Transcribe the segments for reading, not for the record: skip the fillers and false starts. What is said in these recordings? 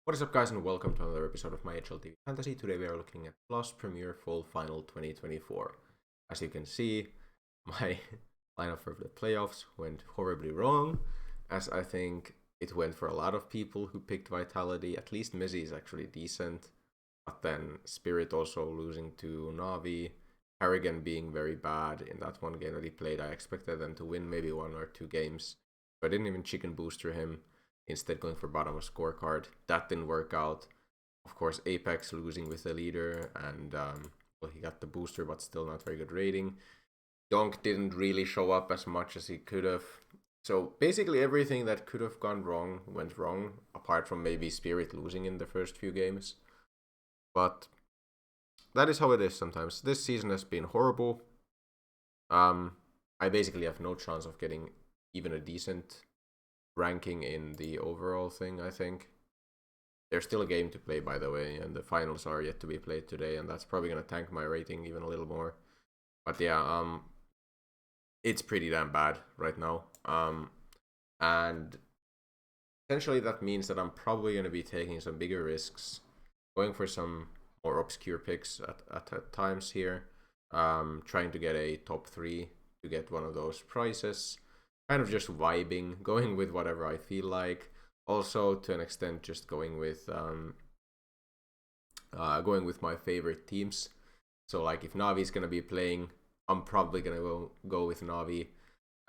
What is up, guys, and welcome to another episode of my HLTV Fantasy. Today we are looking at Plus Premier Fall Final 2024. As you can see, my lineup for the playoffs went horribly wrong, as I think it went for a lot of people who picked Vitality. At least Mizzy is actually decent, but then Spirit also losing to Navi, Harrigan being very bad in that one game that he played. I expected them to win maybe one or two games, but I didn't even chicken booster him, instead going for bottom of scorecard. That didn't work out. Of course, Apex losing with the leader, and well, he got the booster, but still not very good rating. Donk didn't really show up as much as he could have. So basically everything that could have gone wrong went wrong, apart from maybe Spirit losing in the first few games. But that is how it is sometimes. This season has been horrible. I basically have no chance of getting even a decent ranking in the overall thing, I think. There's still a game to play, by the way, and the finals are yet to be played today, and that's probably going to tank my rating even a little more. But yeah, it's pretty damn bad right now. And essentially that means that I'm probably going to be taking some bigger risks, going for some more obscure picks at times here, trying to get a top 3 to get one of those prizes, kind of just vibing, going with whatever I feel like. Also, to an extent, just going with my favorite teams. So, like, if Navi's gonna be playing, I'm probably gonna go with Navi.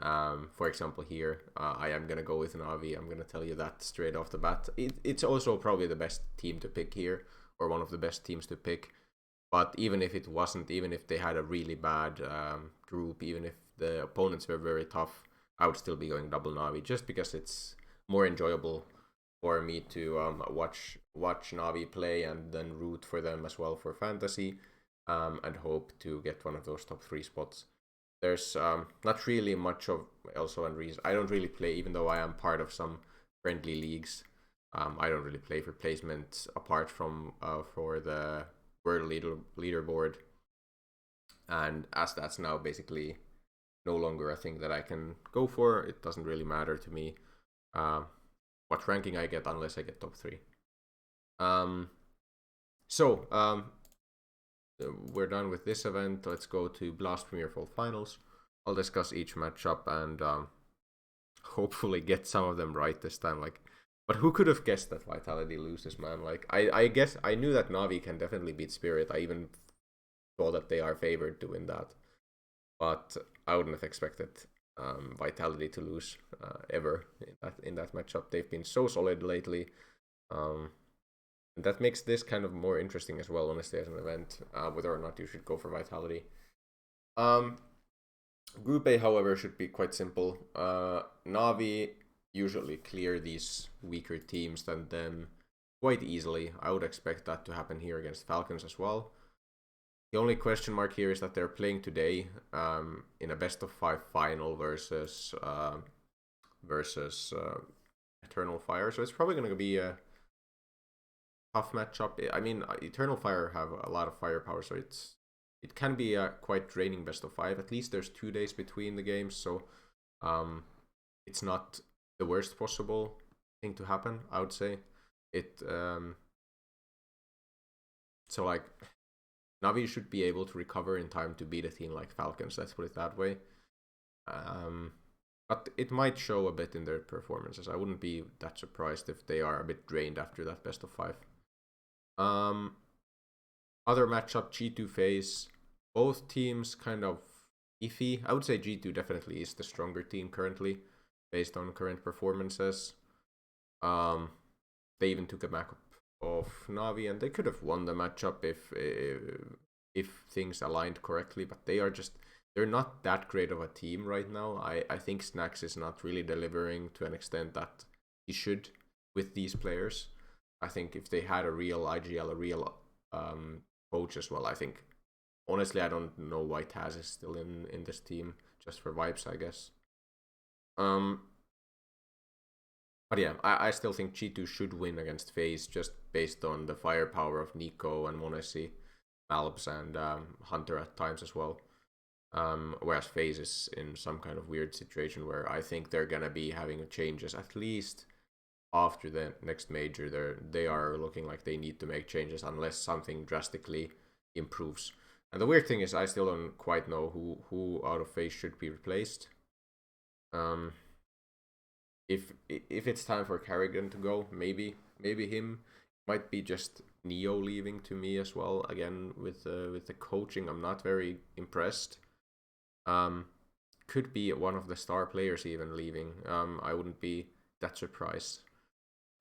For example, here, I am gonna go with Navi. I'm gonna tell you that straight off the bat. It's also probably the best team to pick here, or one of the best teams to pick. But even if it wasn't, even if they had a really bad group, even if the opponents were very tough, I would still be going double Navi, just because it's more enjoyable for me to watch Navi play and then root for them as well for fantasy, and hope to get one of those top 3 spots. There's not really much of also a reason. I don't really play, even though I am part of some friendly leagues. I don't really play for placement apart from for the world leaderboard, and as that's now basically no longer a thing that I can go for, it doesn't really matter to me what ranking I get unless I get top 3. So we're done with this event. Let's go to Blast Premier Fall Finals. I'll discuss each matchup and hopefully get some of them right this time. But who could have guessed that Vitality loses, man? I guess I knew that Navi can definitely beat Spirit. I even thought that they are favored to win that, but I wouldn't have expected Vitality to lose ever in that matchup. They've been so solid lately. And that makes this kind of more interesting as well, honestly, as an event, whether or not you should go for Vitality. Group A, however, should be quite simple. Navi usually clear these weaker teams than them quite easily. I would expect that to happen here against Falcons as well. The only question mark here is that they're playing today in a best of 5 final versus Eternal Fire, so it's probably going to be a tough matchup. I mean, Eternal Fire have a lot of firepower, so it can be a quite draining best of 5. At least there's 2 days between the games, so it's not the worst possible thing to happen, I would say. So like, Navi should be able to recover in time to beat a team like Falcons, let's put it that way. But it might show a bit in their performances. I wouldn't be that surprised if they are a bit drained after that best of 5. Other matchup, G2 FaZe. Both teams kind of iffy. I would say G2 definitely is the stronger team currently, based on current performances. They even took a map of Navi, and they could have won the matchup if things aligned correctly, but they're not that great of a team right now. I think Snax is not really delivering to an extent that he should with these players. I think if they had a real IGL, a real coach as well, I think, honestly, I don't know why Taz is still in this team, just for vibes, I guess. But yeah, I still think G2 should win against FaZe, just based on the firepower of Nico and Monesi, Malbs, and Hunter at times as well. Whereas FaZe is in some kind of weird situation where I think they're gonna be having changes at least after the next major, they are looking like they need to make changes unless something drastically improves. And the weird thing is, I still don't quite know who out of FaZe should be replaced. If it's time for Carrigan to go, maybe him. Might be just Neo leaving to me as well. Again, with the coaching, I'm not very impressed. Could be one of the star players even leaving. I wouldn't be that surprised.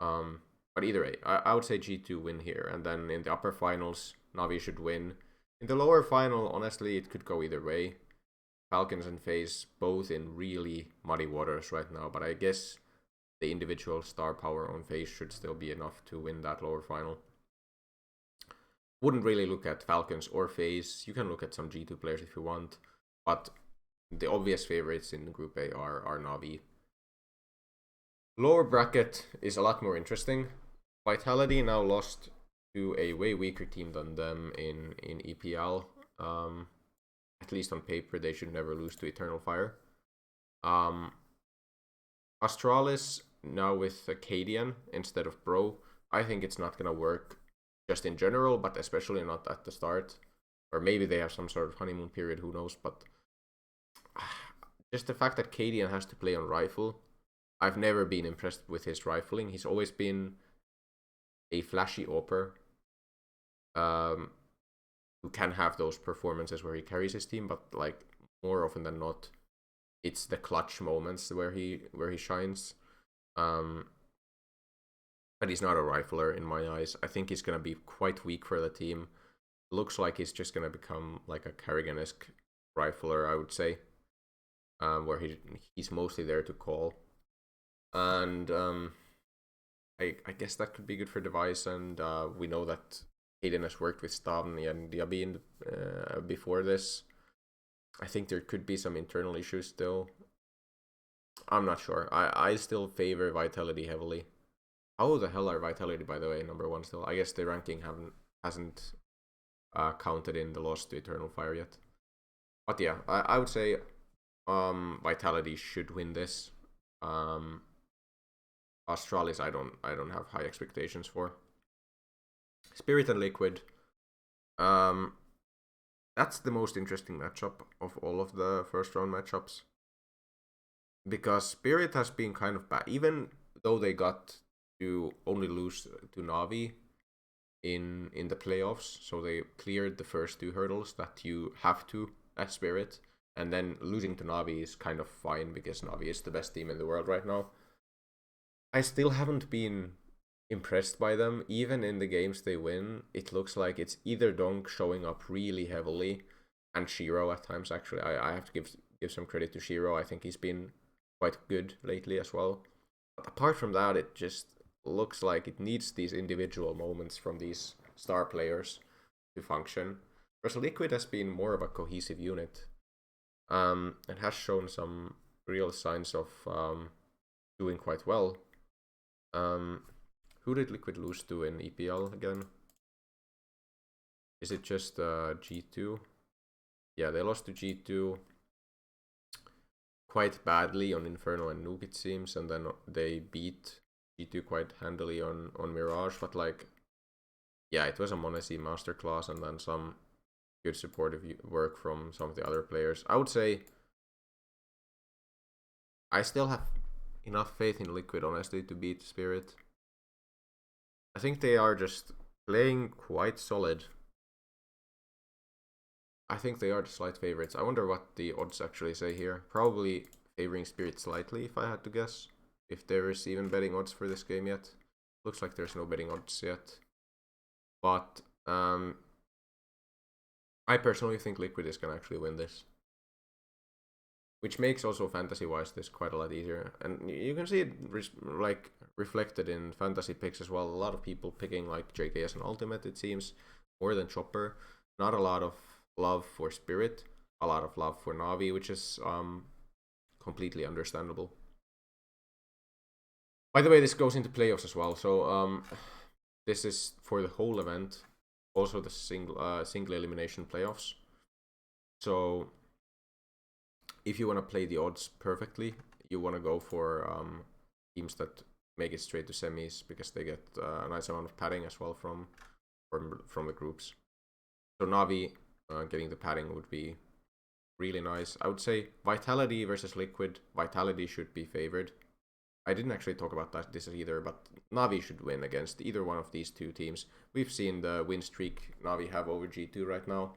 But either way, I would say G2 win here, and then in the upper finals, Navi should win. In the lower final, honestly, it could go either way. Falcons and FaZe both in really muddy waters right now, but I guess the individual star power on FaZe should still be enough to win that lower final. Wouldn't really look at Falcons or FaZe. You can look at some G2 players if you want, but the obvious favorites in Group A are Navi. Lower bracket is a lot more interesting. Vitality now lost to a way weaker team than them in EPL. At least on paper, they should never lose to Eternal Fire. Astralis now with Acadian instead of Bro. I think it's not gonna work just in general, but especially not at the start. Or maybe they have some sort of honeymoon period, who knows. But just the fact that Acadian has to play on rifle, I've never been impressed with his rifling. He's always been a flashy AWPer who can have those performances where he carries his team, but like more often than not, it's the clutch moments where he shines. But he's not a rifler in my eyes. I think he's gonna be quite weak for the team. Looks like he's just gonna become like a Carrigan-esque rifler, I would say, where he's mostly there to call. And I guess that could be good for Device, and we know that Hayden has worked with Stavn and Diaby before this. I think there could be some internal issues still. I'm not sure. I still favor Vitality heavily. How the hell are Vitality, by the way, number 1 still? I guess the ranking hasn't counted in the loss to Eternal Fire yet. But yeah, I would say Vitality should win this. Astralis, I don't have high expectations for. Spirit and Liquid. That's the most interesting matchup of all of the first round matchups. Because Spirit has been kind of bad. Even though they got to only lose to Navi in the playoffs. So they cleared the first 2 hurdles that you have to as Spirit. And then losing to Navi is kind of fine because Navi is the best team in the world right now. I still haven't been impressed by them. Even in the games they win, it looks like it's either Donk showing up really heavily and Shiro at times, actually. I have to give some credit to Shiro. I think he's been quite good lately as well. But apart from that, it just looks like it needs these individual moments from these star players to function. Whereas Liquid has been more of a cohesive unit and has shown some real signs of doing quite well. Who did Liquid lose to in EPL again? Is it just G2? Yeah, they lost to G2 quite badly on Inferno and Nuke, it seems, and then they beat G2 quite handily on Mirage, but like, yeah, it was a Monesi masterclass and then some good supportive work from some of the other players. I would say I still have enough faith in Liquid, honestly, to beat Spirit. I think they are just playing quite solid. I think they are the slight favorites. I wonder what the odds actually say here. Probably favoring Spirit slightly, if I had to guess. If there is even betting odds for this game yet. Looks like there's no betting odds yet. But I personally think Liquid is going to actually win this. Which makes also fantasy-wise this quite a lot easier. And you can see it like reflected in fantasy picks as well. A lot of people picking like JK as an ultimate, it seems, more than Chopper. Not a lot of love for Spirit, a lot of love for Navi, which is completely understandable. By the way, this goes into playoffs as well. So this is for the whole event, also the single elimination playoffs. So if you want to play the odds perfectly, you want to go for teams that make it straight to semis because they get a nice amount of padding as well from the groups. So Navi getting the padding would be really nice. I would say Vitality versus Liquid. Vitality should be favored. I didn't actually talk about this either, but Navi should win against either one of these two teams. We've seen the win streak Navi have over G2 right now.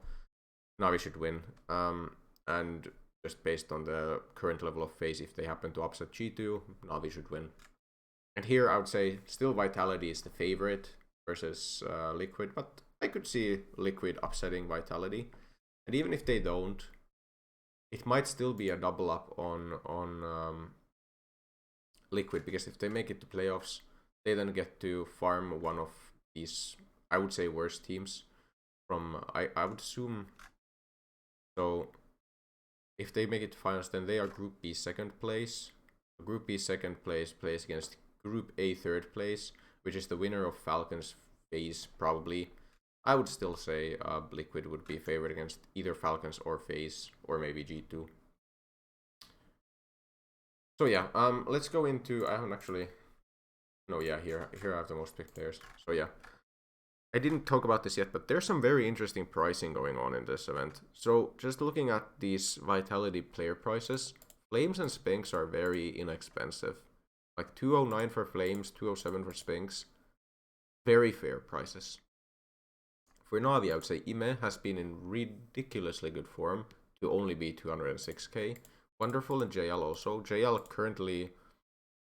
Navi should win. And just based on the current level of FaZe, if they happen to upset G2, Navi should win. And here I would say still Vitality is the favorite versus Liquid, but I could see Liquid upsetting Vitality. And even if they don't, it might still be a double up on Liquid, because if they make it to playoffs, they then get to farm one of these, I would say, worst teams from, I would assume. So if they make it to finals, then they are Group B second place. Group B second place plays against Group A third place, which is the winner of Falcons FaZe, probably. I would still say Liquid would be favored against either Falcons or FaZe, or maybe G2. So yeah, let's go into, I haven't actually, no, yeah, here I have the most picked players. So yeah, I didn't talk about this yet, but there's some very interesting pricing going on in this event. So just looking at these Vitality player prices, Flames and Spinks are very inexpensive. Like 209 for Flames, 207 for Spinks. Very fair prices. For Navi, I would say Ime has been in ridiculously good form to only be 206k. Wonderful and JL also. JL currently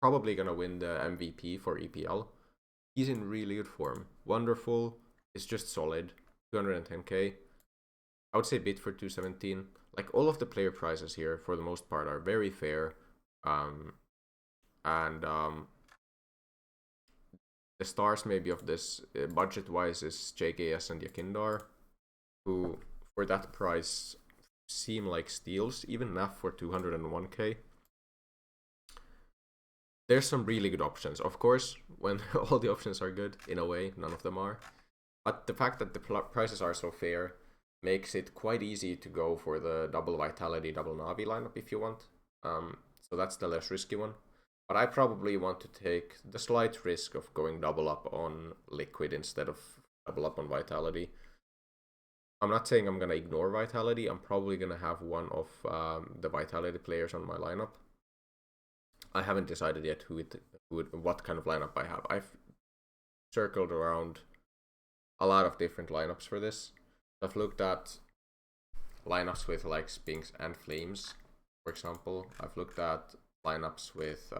probably gonna win the MVP for EPL. He's in really good form. Wonderful is just solid, 210k. I would say Bit for 217. Like all of the player prices here, for the most part, are very fair. The stars maybe of this budget-wise is JKS and Yakindar, who for that price seem like steals. Even Naf for 201k. There's some really good options. Of course, when all the options are good, in a way, none of them are. But the fact that the prices are so fair makes it quite easy to go for the double Vitality, double Navi lineup if you want. So that's the less risky one. But I probably want to take the slight risk of going double up on Liquid instead of double up on Vitality. I'm not saying I'm going to ignore Vitality. I'm probably going to have one of the Vitality players on my lineup. I haven't decided yet what kind of lineup I have. I've circled around a lot of different lineups for this. I've looked at lineups with like Spinks and Flames, for example. I've looked at lineups with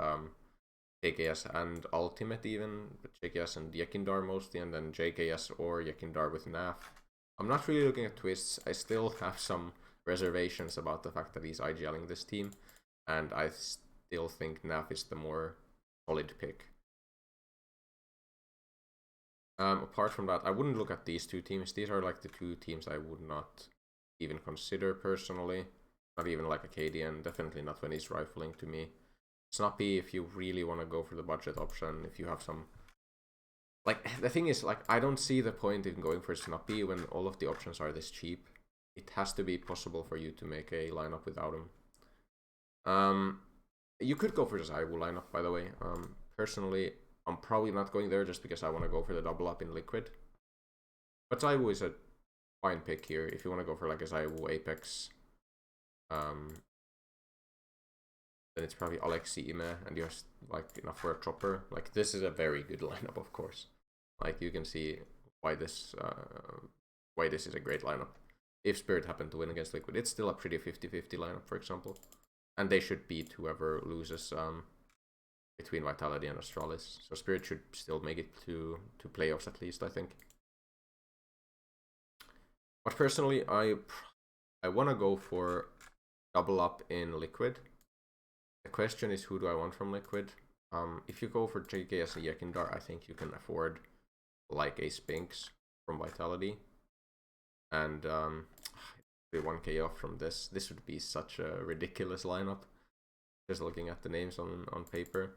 JKS and Ultimate even, but JKS and Yakindar mostly, and then JKS or Yakindar with Naf. I'm not really looking at twists. I still have some reservations about the fact that he's IGLing this team, and I still think Naf is the more solid pick. Apart from that, I wouldn't look at these two teams. These are like the two teams I would not even consider personally. Not even like Acadian, definitely not when he's rifling to me. Snappy, if you really want to go for the budget option, if you have some... Like, the thing is, like, I don't see the point in going for Snappy when all of the options are this cheap. It has to be possible for you to make a lineup without him. You could go for the Zaiwu lineup, by the way. Personally, I'm probably not going there just because I want to go for the double up in Liquid. But Zaiwu is a fine pick here if you want to go for like a Zaiwu Apex. Then it's probably Alexi Ime, and you have like enough for a chopper. Like, this is a very good lineup, of course. Like, you can see why this is a great lineup. If Spirit happened to win against Liquid, it's still a pretty 50-50 lineup, for example. And they should beat whoever loses between Vitality and Astralis. So Spirit should still make it to playoffs at least, I think. But personally, I want to go for double up in Liquid. The question is, who do I want from Liquid? If you go for JKS and Yakindar, I think you can afford like a Spinks from Vitality. And 1k off from this. This would be such a ridiculous lineup. Just looking at the names on paper.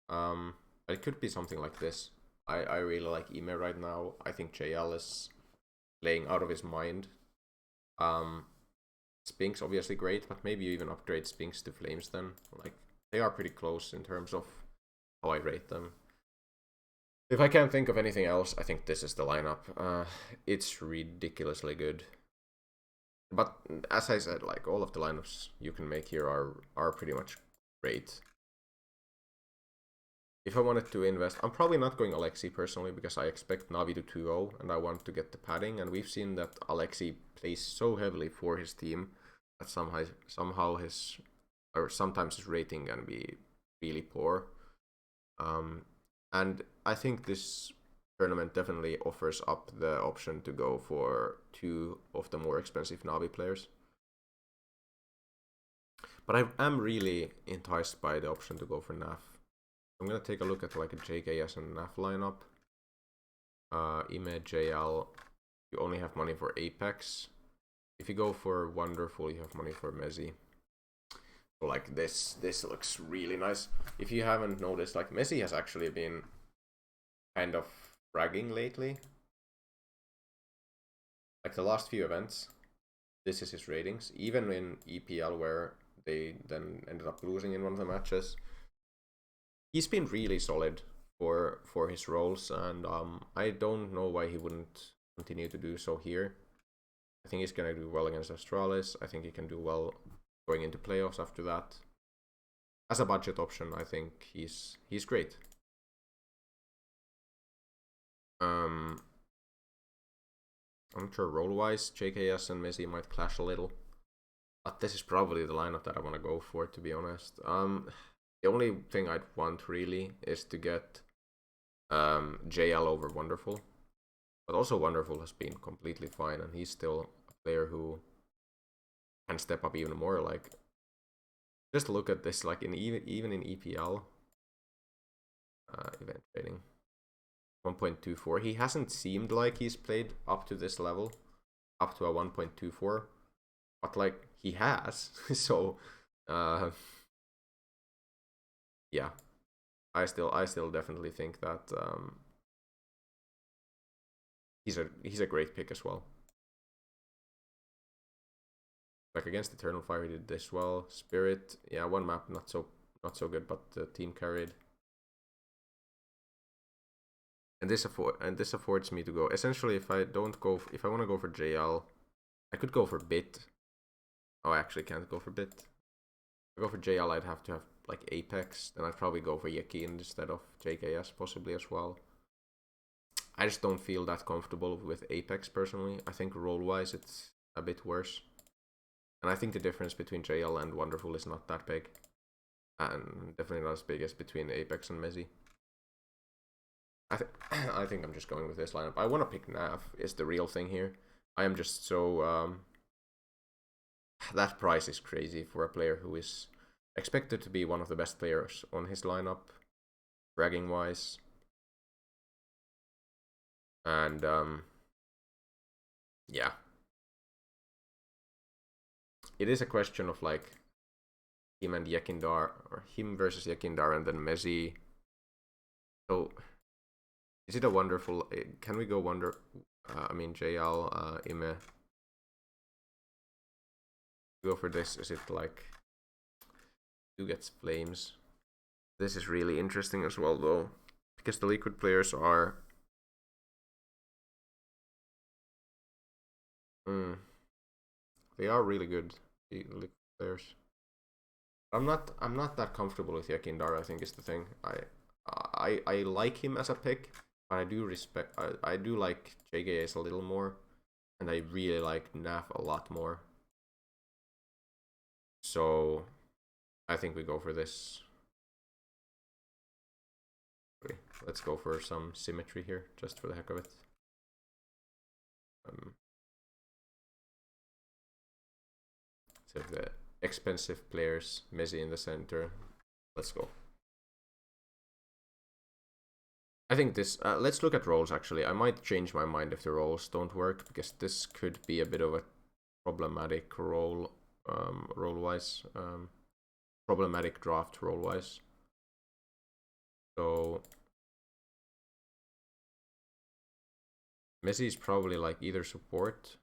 But it could be something like this. I really like Ime right now. I think JL is playing out of his mind. Spinks obviously great, but maybe you even upgrade Spinks to Flames then. Like, they are pretty close in terms of how I rate them. If I can't think of anything else, I think this is the lineup. It's ridiculously good. But as I said, like all of the lineups you can make here are pretty much great. If I wanted to invest, I'm probably not going Alexi personally because I expect Navi to 2-0 and I want to get the padding. And we've seen that Alexi plays so heavily for his team that somehow his, or sometimes his rating can be really poor. And I think this tournament definitely offers up the option to go for 2 of the more expensive Navi players. But I am really enticed by the option to go for NAF. I'm gonna take a look at like a JKS and NAF lineup. Ime, JL, you only have money for Apex. If you go for Wonderful, you have money for Messi. So like this looks really nice. If you haven't noticed, like Messi has actually been kind of bragging lately. Like the last few events, this is his ratings. Even in EPL where they then ended up losing in one of the matches, he's been really solid for his roles, and I don't know why he wouldn't continue to do so here. I think he's gonna do well against Astralis. I think he can do well going into playoffs after that. As a budget option, I think he's great. I'm not sure role-wise, JKS and Messi might clash a little, but this is probably the lineup that I want to go for, to be honest. The only thing I'd want really is to get JL over Wonderful, but also Wonderful has been completely fine, and he's still a player who can step up even more. Like, just look at this, like even in EPL event rating, 1.24. He hasn't seemed like he's played up to this level, up to a 1.24, but like he has. So yeah, I still definitely think that he's a great pick as well. Like against Eternal Fire, he did this well. Spirit, yeah, one map not so good, but the team carried. And this affords me to go. Essentially, if I want to go for JL, I could go for Bit. Oh, I actually can't go for Bit. If I go for JL, I'd have to have like Apex. Then I'd probably go for Yeki instead of JKS, possibly as well. I just don't feel that comfortable with Apex personally. I think role-wise, it's a bit worse. And I think the difference between JL and Wonderful is not that big. And definitely not as big as between Apex and Messi. I think I'm just going with this lineup. I want to pick Nav, is the real thing here. I am just so... that price is crazy for a player who is expected to be one of the best players on his lineup, bragging-wise. And, yeah. It is a question of, like, him and Yekindar, or him versus Yekindar and then Messi. So, is it a Wonderful... Can we go JL, Ime... Go for this. Is it like who gets flames? This is really interesting as well, though, because the liquid players are they are really good, the liquid players. I'm not that comfortable with Yakindar, I think, is the thing. I like him as a pick, but I do I do like JKS a little more, and I really like Naf a lot more. So I think we go for this. Okay, let's go for some symmetry here, just for the heck of it. So the expensive players, Messi in the center. Let's go. I think this... let's look at roles, actually. I might change my mind if the roles don't work, because this could be a bit of a problematic role, role-wise. Problematic draft role-wise. So... Messi is probably like either support,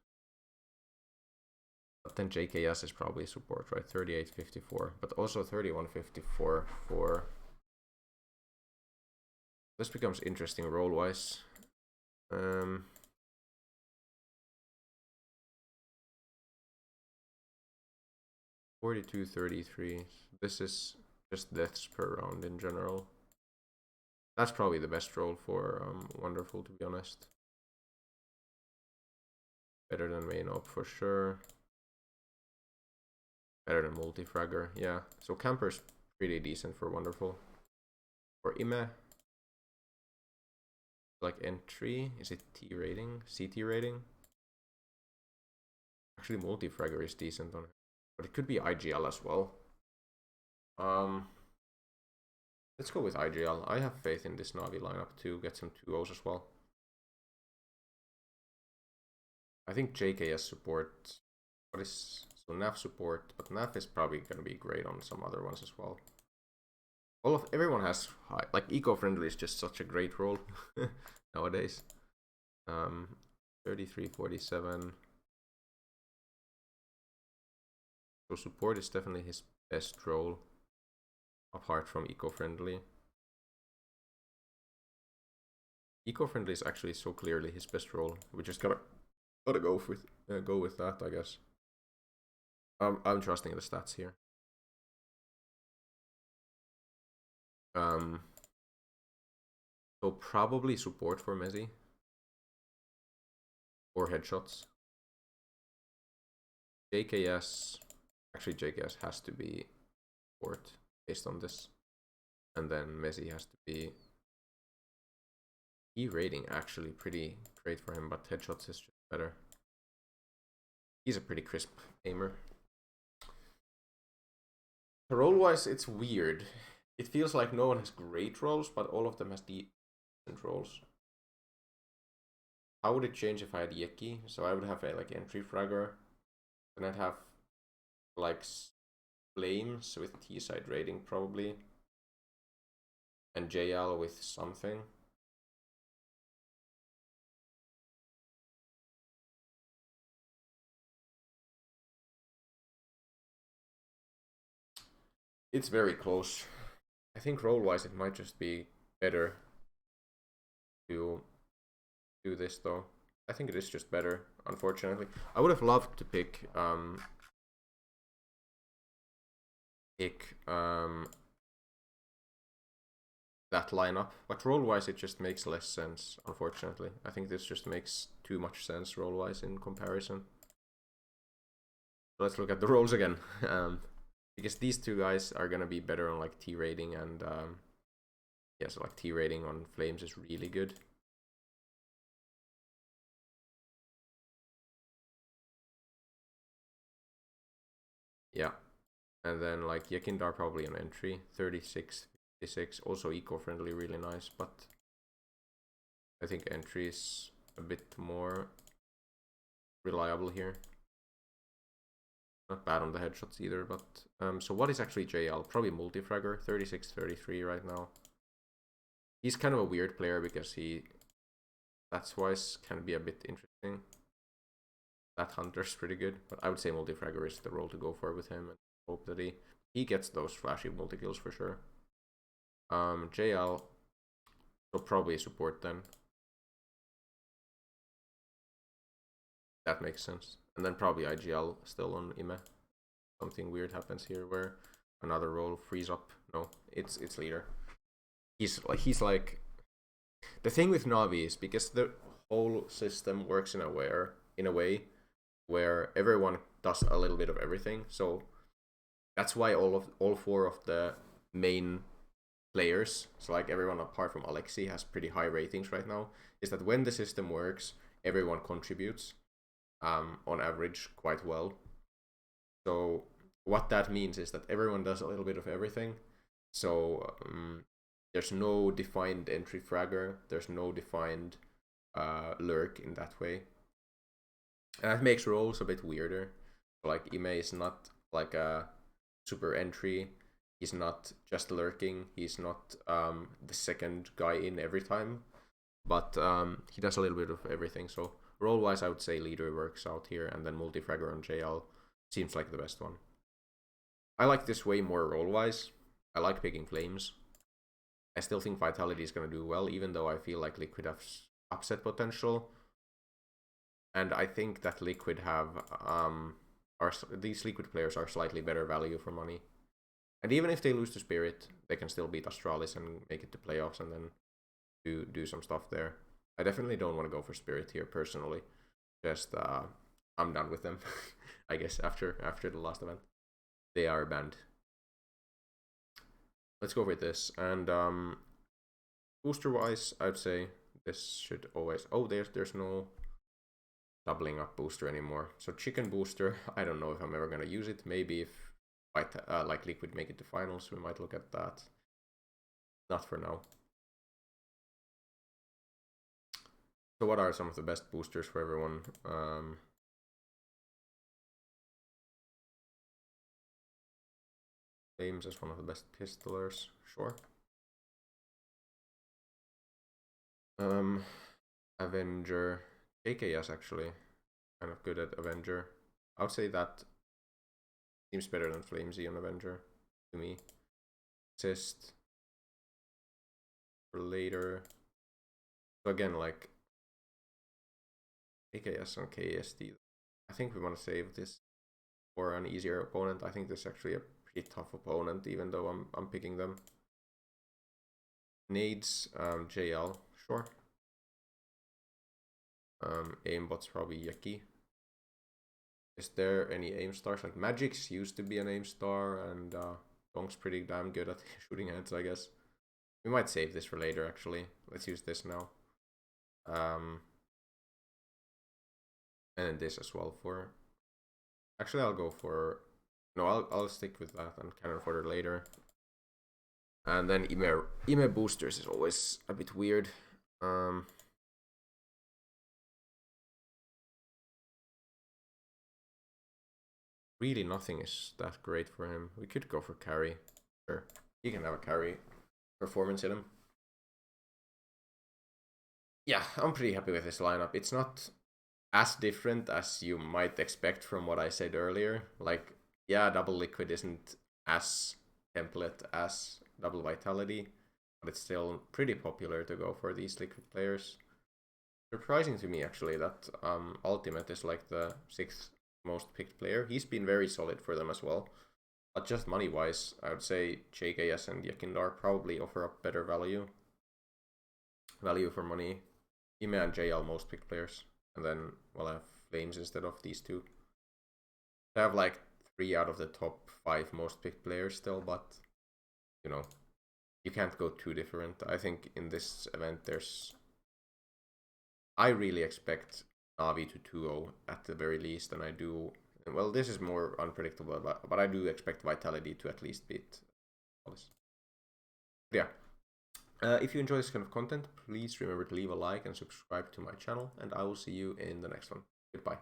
but then JKS is probably support, right? 38.54, but also 31.54 for This becomes interesting role-wise. 42-33. This is just deaths per round in general. That's probably the best role for Wonderful, to be honest. Better than main op for sure. Better than multi-fragger, yeah. So Camper's pretty decent for Wonderful. For Ime, like entry, is it T rating? CT rating? Actually, multi-fragger is decent on it, but it could be IGL as well. Let's go with IGL. I have faith in this Navi lineup to get some 2-0s as well. I think JKS support. What is so NAF support? But NAF is probably gonna be great on some other ones as well. Everyone has high, like eco-friendly is just such a great role nowadays. 33-47. So support is definitely his best role, apart from eco-friendly. Eco-friendly is actually so clearly his best role. We just gotta go with that, I guess. I'm trusting the stats here. So probably support for Messi or headshots. JKS, actually JKS has to be support based on this, and then Messi has to be E rating actually pretty great for him, but headshots is just better. He's a pretty crisp aimer. Role wise, it's weird. It feels like no one has great roles, but all of them has decent roles. How would it change if I had Yeki? So I would have a like entry fragger, and I'd have like flames with T side rating probably, and JL with something. It's very close. I think role wise it might just be better to do this though. I think it is just better, unfortunately. I would have loved to pick that lineup, but role wise it just makes less sense, unfortunately. I think this just makes too much sense role wise in comparison. So let's look at the roles again. Because these two guys are gonna be better on like T rating, and yeah, so like T rating on Flames is really good. Yeah, and then like Yekindar probably an entry, 36, 56, also eco-friendly, really nice, but I think entry is a bit more reliable here. Not bad on the headshots either, but so what is actually JL? Probably multi-fragger, 36-33 right now. He's kind of a weird player because he stats wise can be a bit interesting. That Hunter's pretty good, but I would say multi-fragger is the role to go for with him, and hope that he gets those flashy multi-kills for sure. JL, so probably support then. That makes sense. And then probably IGL still on Ime. Something weird happens here where another role frees up. No, it's leader. He's like the thing with Navi is because the whole system works in a way where everyone does a little bit of everything. So that's why all four of the main players, so like everyone apart from Alexi, has pretty high ratings right now. Is that when the system works, everyone contributes on average quite well. So what that means is that everyone does a little bit of everything. So there's no defined entry fragger, there's no defined lurk in that way. And that makes roles a bit weirder. Like Ime is not like a super entry, he's not just lurking, he's not the second guy in every time, but he does a little bit of everything. So role wise I would say leader works out here, and then multi-fragger on JL seems like the best one. I like this way more role wise. I like picking Flames. I still think Vitality is going to do well, even though I feel like Liquid has upset potential. And I think that Liquid have these Liquid players are slightly better value for money. And even if they lose to Spirit, they can still beat Astralis and make it to playoffs and then do some stuff there. I definitely don't want to go for Spirit here personally. Just I'm done with them. I guess after the last event, they are banned. Let's go with this. And booster wise, I'd say this should always. Oh, there's no doubling up booster anymore. So chicken booster. I don't know if I'm ever gonna use it. Maybe if like Liquid make it to finals, we might look at that. Not for now. So what are some of the best boosters for everyone? Flames as one of the best pistolers, sure. Avenger, KKS actually, kind of good at Avenger. I would say that seems better than Flamesy on Avenger to me. Assist for later. So again, like KKS on KSD. I think we want to save this for an easier opponent. I think this is actually a pretty tough opponent, even though I'm picking them. Nades, JL, sure. Aimbot's probably Yucky. Is there any aim stars? Like Magic's used to be an aim star, and Dong's pretty damn good at shooting heads, I guess. We might save this for later, actually. Let's use this now. And then this as well for. Actually, I'll go for. No, I'll stick with that and Cannon Fodder later. And then Ime boosters is always a bit weird. Really, nothing is that great for him. We could go for carry. Sure, he can have a carry performance in him. Yeah, I'm pretty happy with this lineup. It's not as different as you might expect from what I said earlier. Like, yeah, double Liquid isn't as template as double Vitality, but it's still pretty popular to go for these Liquid players. Surprising to me, actually, that Ultimate is like the 6th most picked player. He's been very solid for them as well. But just money-wise, I would say JKS and Yakindar probably offer up better value. Value for money. Ime and JL most picked players. And then we'll have Flames instead of these two. I have like 3 out of the top 5 most picked players still, but you know, you can't go too different. I think in this event I really expect Navi to 2-0 at the very least, and I do. Well, this is more unpredictable, but I do expect Vitality to at least beat Alice. Yeah. If you enjoy this kind of content, please remember to leave a like and subscribe to my channel, and I will see you in the next one. Goodbye.